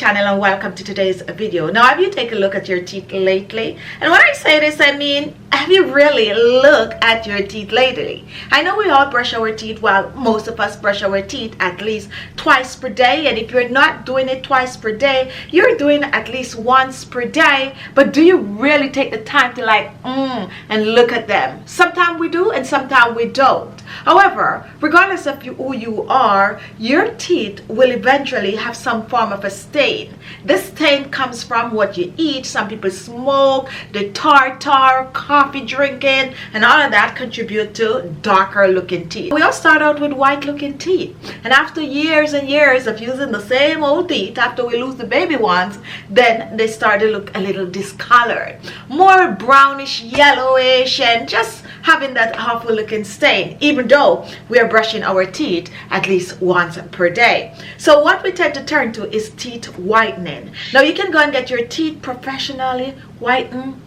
channel and welcome to today's video. Now, have you taken a look at your teeth lately? And when I say this, I mean, have you really looked at your teeth lately? I know we all brush our teeth. Well, most of us brush our teeth at least twice per day. And if you're not doing it twice per day, you're doing it at least once per day. But do you really take the time to and look at them? Sometimes we do and sometimes we don't. However, regardless of who you are, your teeth will eventually have some form of a stain. This stain comes from what you eat. Some people smoke, the tartar, coffee drinking, and all of that contribute to darker looking teeth. We all start out with white looking teeth, and after years and years of using the same old teeth, after we lose the baby ones, then they start to look a little discolored, more brownish, yellowish, and just having that awful looking stain, even though we are brushing our teeth at least once per day. So what we tend to turn to is teeth whitening. Now you can go and get your teeth professionally whitened,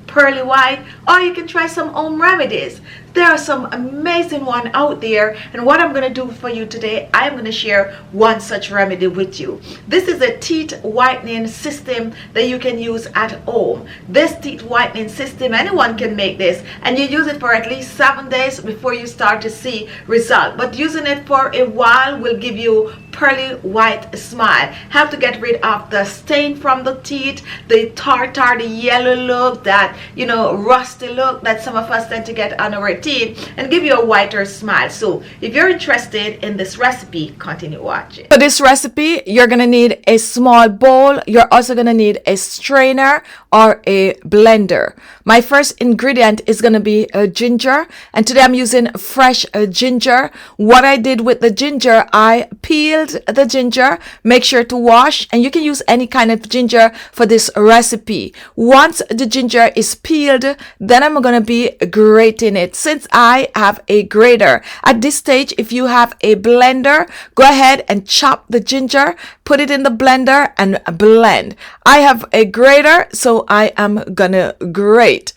pearly white, or you can try some home remedies. There are some amazing ones out there, and what I'm going to do for you today, I'm going to share one such remedy with you. This is a teeth whitening system that you can use at home. This teeth whitening system, anyone can make this, and you use it for at least 7 days before you start to see result. But using it for a while will give you pearly white smile, help to get rid of the stain from the teeth, the tartar, the yellow look, that rusty look that some of us tend to get on our teeth, and give you a whiter smile. So if you're interested in this recipe, continue watching. For this recipe, you're gonna need a small bowl. You're also gonna need a strainer or a blender. My first ingredient is gonna be ginger, and today I'm using fresh ginger. What I did with the ginger, I peeled the ginger. Make sure to wash, and you can use any kind of ginger for this recipe. Once the ginger is peeled, then I'm gonna be grating it. Since I have a grater at this stage, if you have a blender, go ahead and chop the ginger, put it in the blender and blend. I have a grater, so I am gonna grate.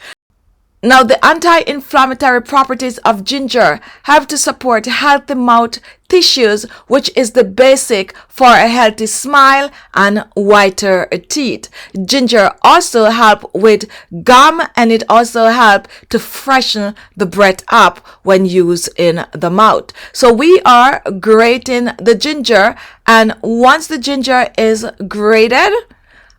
Now, the anti-inflammatory properties of ginger have to support healthy mouth tissues, which is the basic for a healthy smile and whiter teeth. Ginger also help with gum, and it also help to freshen the breath up when used in the mouth. So we are grating the ginger, and once the ginger is grated,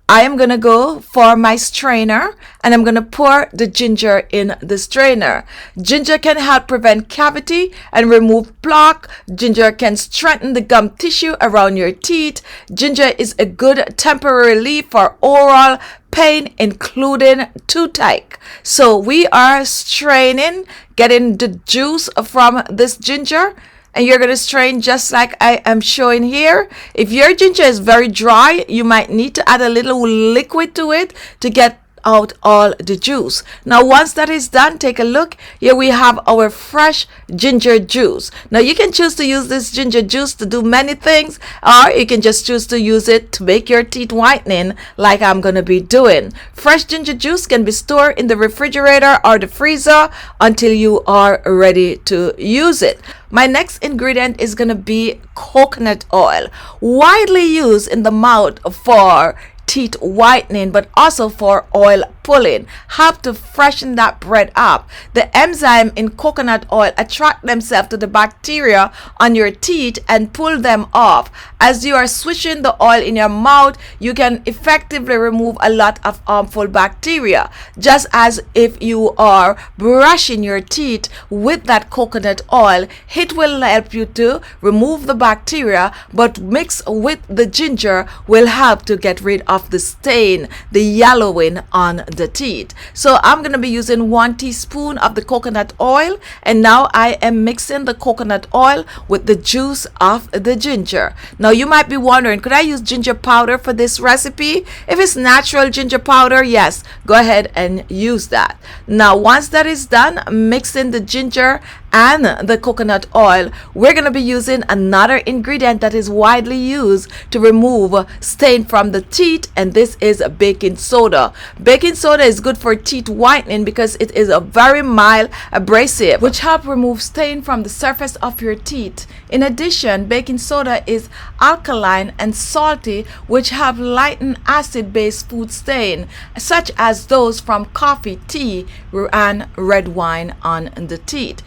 I am going to go for my strainer, and I'm going to pour the ginger in the strainer. Ginger can help prevent cavity and remove plaque. Ginger can strengthen the gum tissue around your teeth. Ginger is a good temporary relief for oral pain, including toothache. So we are straining, getting the juice from this ginger. And you're going to strain just like I am showing here. If your ginger is very dry, you might need to add a little liquid to it to get out all the juice. Now, once that is done, take a look. Here we have our fresh ginger juice. Now, you can choose to use this ginger juice to do many things, or you can just choose to use it to make your teeth whitening like I'm going to be doing. Fresh ginger juice can be stored in the refrigerator or the freezer until you are ready to use it. My next ingredient is going to be coconut oil, widely used in the mouth for teeth whitening, but also for oil pulling, help to freshen that breath up. The enzyme in coconut oil attract themselves to the bacteria on your teeth and pull them off. As you are swishing the oil in your mouth, you can effectively remove a lot of harmful bacteria, just as if you are brushing your teeth with that coconut oil. It will help you to remove the bacteria, but mixed with the ginger will help to get rid of the stain, the yellowing on the teeth. So I'm going to be using 1 teaspoon of the coconut oil, and now I am mixing the coconut oil with the juice of the ginger. Now you might be wondering, could I use ginger powder for this recipe? If it's natural ginger powder, yes, go ahead and use that. Now once that is done, mixing the ginger and the coconut oil, we're going to be using another ingredient that is widely used to remove stain from the teeth, and this is baking soda. Baking soda is good for teeth whitening because it is a very mild abrasive which help remove stain from the surface of your teeth. In addition, baking soda is alkaline and salty, which have lighten acid-based food stain such as those from coffee, tea, and red wine on the teeth.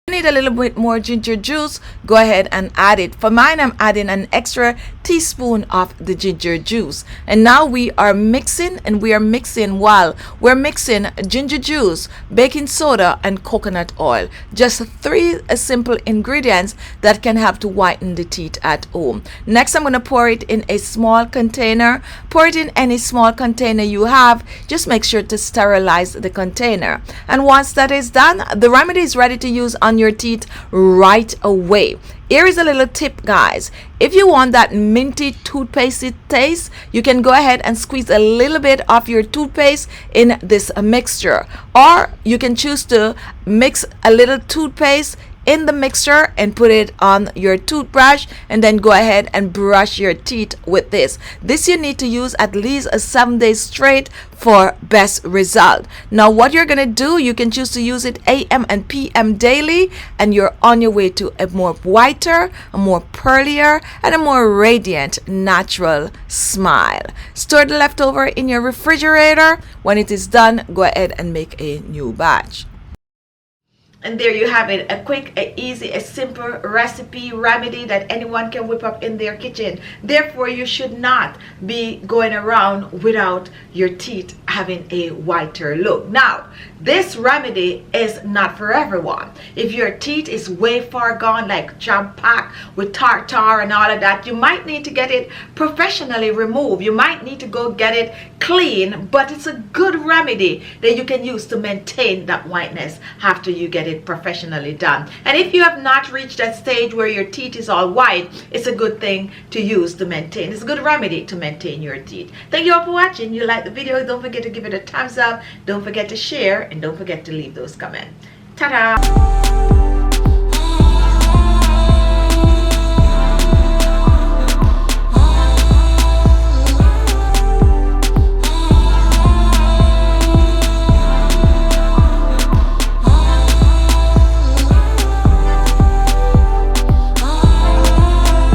Need a little bit more ginger juice, go ahead and add it. For mine, I'm adding an extra teaspoon of the ginger juice, and now we are mixing, and we are mixing while we're mixing ginger juice, baking soda, and coconut oil. Just three simple ingredients that can help to whiten the teeth at home. Next, I'm going to pour it in a small container. Pour it in any small container you have. Just make sure to sterilize the container, and once that is done, the remedy is ready to use on your teeth right away. Here is a little tip, guys. If you want that minty toothpaste taste, you can go ahead and squeeze a little bit of your toothpaste in this mixture, or you can choose to mix a little toothpaste in the mixture and put it on your toothbrush, and then go ahead and brush your teeth with this. This you need to use at least 7 days straight for best result. Now what you're gonna do, you can choose to use it AM and PM daily, and you're on your way to a more whiter, a more pearlier, and a more radiant natural smile. Store the leftover in your refrigerator. When it is done, go ahead and make a new batch. And there you have it, a quick, a easy, a simple recipe remedy that anyone can whip up in their kitchen. Therefore, you should not be going around without your teeth having a whiter look. Now, this remedy is not for everyone. If your teeth is way far gone, like jam-packed with tartar and all of that, you might need to get it professionally removed. You might need to go get it clean, but it's a good remedy that you can use to maintain that whiteness after you get it professionally done. And if you have not reached that stage where your teeth is all white, it's a good thing to use to maintain. It's a good remedy to maintain your teeth. Thank you all for watching. You like the video, don't forget to give it a thumbs up, don't forget to share, and don't forget to leave those comments. Ta-da!